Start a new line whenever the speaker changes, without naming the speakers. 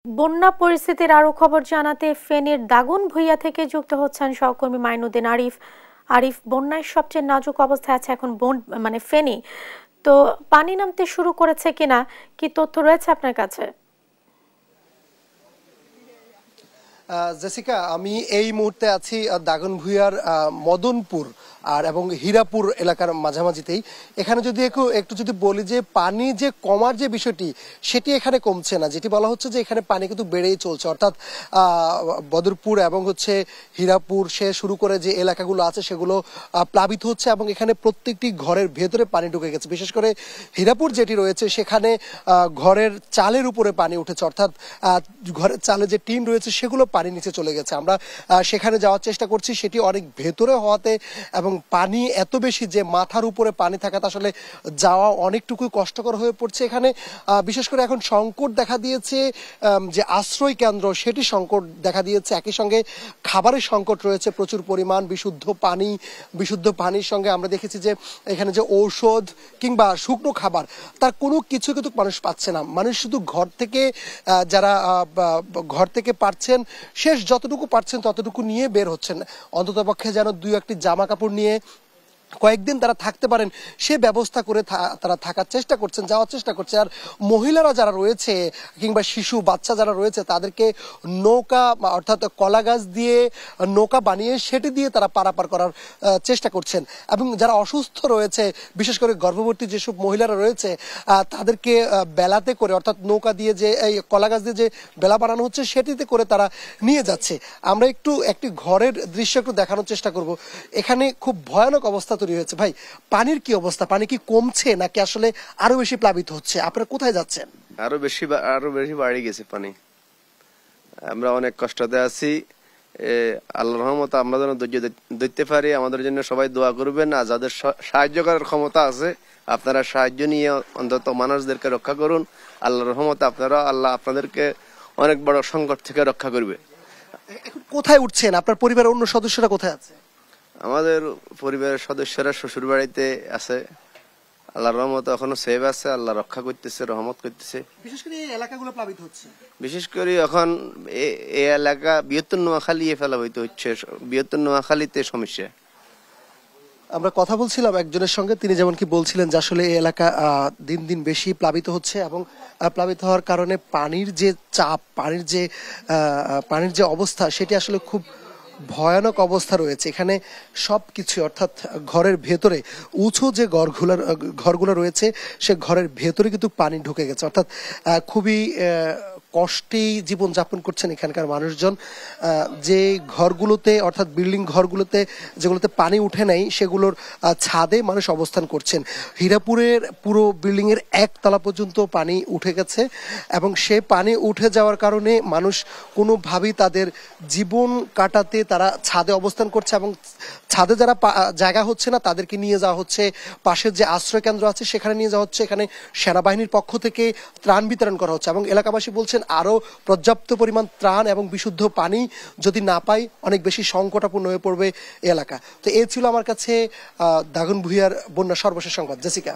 বন্যা পরিস্থিতির আরো খবর জানাতে ফেনীর দাগনভূঞা থেকে যুক্ত হচ্ছেন সহকর্মী মাইনুদ্দিন আরিফ। আরিফ, বন্যায় সবচেয়ে নাজুক অবস্থায় আছে এখন ফেনী। তো পানি নামতে শুরু করেছে কিনা, কি তথ্য রয়েছে আপনার কাছে?
জেসিকা, আমি এই মুহূর্তে আছি দাগনভূঞার মদনপুর এবং হীরাপুর এলাকার মাঝামাঝিতেই। এখানে যদি একটু যদি বলি যে পানি যে কমার যে বিষয়টি সেটি এখানে কমছে না, যেটি বলা হচ্ছে যে এখানে পানি কিন্তু বেড়েই চলছে, অর্থাৎ বদরপুর এবং হীরাপুর সে শুরু করে যে এলাকাগুলো আছে সেগুলো প্লাবিত হচ্ছে এবং এখানে প্রত্যেকটি ঘরের ভেতরে পানি ঢুকে গেছে। বিশেষ করে হীরাপুর যেটি রয়েছে সেখানে ঘরের চালের উপরে পানি উঠেছে, অর্থাৎ ঘরের চালে যে টিন রয়েছে সেগুলো পানি নিচে চলে গেছে। আমরা সেখানে যাওয়ার চেষ্টা করছি, সেটি অনেক ভেতরে হওয়াতে এবং পানি এত বেশি যে মাথার উপরে পানি থাকাতে আসলে যাওয়া অনেকটুকু কষ্টকর হয়ে পড়ছে। এখানে বিশেষ করে এখন সংকট দেখা দিয়েছে, যে আশ্রয় কেন্দ্র সেটি সংকট দেখা দিয়েছে, একই সঙ্গে খাবারের সংকট রয়েছে প্রচুর পরিমাণ। বিশুদ্ধ পানির সঙ্গে আমরা দেখেছি যে এখানে যে ঔষধ কিংবা শুকনো খাবার তার কোনো কিছু কিন্তু মানুষ পাচ্ছে না। মানুষ শুধু যারা ঘর থেকে পারছেন, শেষ যতটুকু পারছেন ততটুকু নিয়ে বের হচ্ছেন, অন্ততপক্ষে যেন দুই একটি জামা কাপড় নিয়ে কয়েকদিন তারা থাকতে পারেন সে ব্যবস্থা করে তারা থাকার চেষ্টা করছেন, যাওয়ার চেষ্টা করছে। আর মহিলারা যারা রয়েছে কিংবা শিশু বাচ্চা যারা রয়েছে তাদেরকে নৌকা অর্থাৎ কলা গাছ দিয়ে নৌকা বানিয়ে সেটি দিয়ে তারা পারাপার করার চেষ্টা করছেন। এবং যারা অসুস্থ রয়েছে, বিশেষ করে গর্ভবতী যেসব মহিলারা রয়েছে তাদেরকে বেলাতে করে, অর্থাৎ নৌকা দিয়ে যে এই কলা গাছ দিয়ে যে বেলা বানানো হচ্ছে সেটিতে করে তারা নিয়ে যাচ্ছে। আমরা একটি ঘরের দৃশ্য একটু দেখানোর চেষ্টা করব। এখানে খুব ভয়ানক অবস্থা তৈরি হয়েছে। ভাই, পানির কি অবস্থা? পানি কি কমছে নাকি আসলে আরো বেশি প্লাবিত হচ্ছে? আপনারা কোথায় যাচ্ছেন?
আরো বেশি বাড়ি গেছে পানি। আমরা অনেক কষ্টতে আছি। আল্লাহর রহমতে আমরা যেন ধৈর্য ধরতে পারি। আমাদের জন্য সবাই দোয়া করবেন। আর যাদের সাহায্য করার ক্ষমতা আছে আপনারা সাহায্য নিয়ে অন্তত মানুষদেরকে রক্ষা করুন। আল্লাহর রহমতে আল্লাহ আপনাদেরকে অনেক বড় সংকট থেকে রক্ষা করবে।
এখন কোথায় উঠছেন? আপনার পরিবারের অন্য সদস্যরা কোথায় আছে?
আমাদের পরিবারের সদস্যরা শ্বশুর বাড়িতে আছে। আল্লাহর রহমতে এখনো সেভ আছে, আল্লাহ রক্ষা করতেছে, রহমত করতেছে।
বিশেষ করে এই এলাকাগুলো প্লাবিত হচ্ছে,
বিশেষ করে এখন এই এলাকা বৃহত্তর নোয়াখালী প্লাবিত হচ্ছে। বৃহত্তর নোয়াখালীতে সমস্যা।
আমরা কথা বলছিলাম একজনের সঙ্গে, তিনি যেমন কি বলছিলেন যে আসলে এই এলাকা দিন দিন বেশি প্লাবিত হচ্ছে এবং প্লাবিত হওয়ার কারণে পানির যে চাপ, পানির যে অবস্থা সেটি আসলে খুব ভয়ানক অবস্থা রয়েছে। এখানে সবকিছু, অর্থাৎ ঘরের ভেতরে উঁচু যে ঘরগুলো রয়েছে সে ঘরের ভেতরে কিন্তু পানি ঢুকে গেছে, অর্থাৎ খুবই কষ্টেই জীবনযাপন করছেন এখানকার মানুষজন। যে ঘরগুলোতে, অর্থাৎ বিল্ডিং ঘরগুলোতে যেগুলোতে পানি উঠে নাই সেগুলোর ছাদে মানুষ অবস্থান করছেন। হীরাপুরের পুরো বিল্ডিং এর একতলা পর্যন্ত পানি উঠে গেছে এবং সে পানি উঠে যাওয়ার কারণে মানুষ কোনোভাবেই তাদের জীবন কাটাতে তারা ছাদে অবস্থান করছে এবং ছাদে যারা জায়গা হচ্ছে না তাদেরকে নিয়ে যাওয়া হচ্ছে পাশের যে আশ্রয় কেন্দ্র আছে সেখানে নিয়ে যাওয়া হচ্ছে। এখানে সেনাবাহিনীর পক্ষ থেকে ত্রাণ বিতরণ করা হচ্ছে এবং এলাকাবাসী বলছেন আরো পর্যাপ্ত পরিমাণ ত্রাণ এবং বিশুদ্ধ পানি যদি না পাই অনেক বেশি সংকটাপূর্ণ হয়ে পড়বে এলাকা। তো এই ছিল আমার কাছে দাগনভূঞার বন্যা সর্বশেষ সংবাদ। জেসিকা।